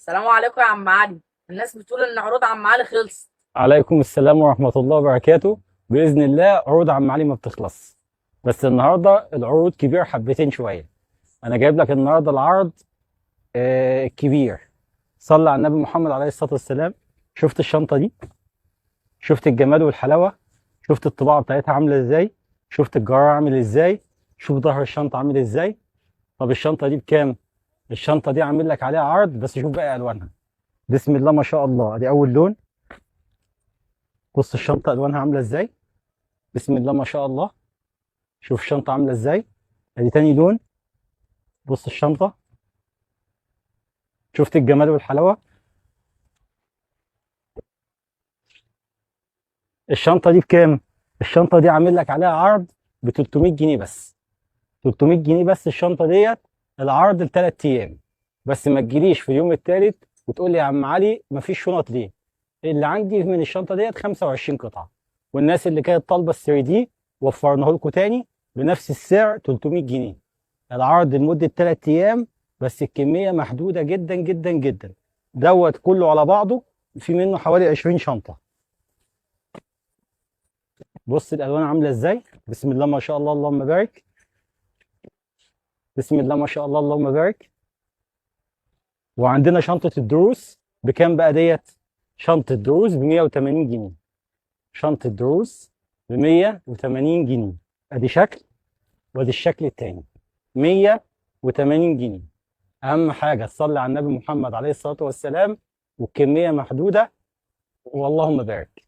السلام عليكم يا عم علي. الناس بتقول ان عروض عم علي خلصت. عليكم السلام ورحمة الله وبركاته. بإذن الله عروض عم علي ما بتخلص. بس النهاردة العروض كبيرة حبتين شوية. أنا جايب لك النهاردة العرض الكبير. صلى على النبي محمد عليه الصلاة والسلام. شفت الشنطة دي؟ شفت الجمال والحلاوة؟ شفت الطباعة بتاعتها عاملة إزاي؟ شفت الجرار عامل إزاي؟ شوف ظهر الشنطة عامل إزاي؟ طب الشنطة دي بكام؟ الشنطة دي عامل لك عليها عرض، بس شوف بقى ألوانها. بسم الله ما شاء الله، دي أول لون. بص الشنطة ألوانها عاملة إزاي؟ بسم الله ما شاء الله. شوف الشنطة عاملة ازاي. ادي تاني لون. بص الشنطة. شفت الجمال والحلاوة. الشنطة دي بكام؟ الشنطة دي عامل لك عليها عرض ب 300 جنيه بس. 300 جنيه بس الشنطة ديت. العرض لثلاث ايام. بس ما تجيليش في اليوم الثالث وتقول لي يا عم علي مفيش شنط ليه؟ اللي عندي من الشنطة ديت 25 قطعة. والناس اللي كانت طالبة ال 3 دي وفرناه لكم تاني بنفس السعر 300 جنيه. العرض لمدة 3 أيام. بس الكمية محدودة جدا جدا جدا. دوت كله على بعضه. في منه حوالي 20 شنطة. بص الألوان عاملة إزاي. بسم الله ما شاء الله اللهم بارك. بسم الله ما شاء الله اللهم بارك. وعندنا شنطة الدروس بكام بقى ديت؟ شنطة دروس ب 180 جنيه. شنطة دروس ب 180 جنيه. أدي شكل وأدي الشكل التاني. 180 جنيه. اهم حاجه تصلي على النبي محمد عليه الصلاه والسلام. والكميه محدوده. واللهم بارك.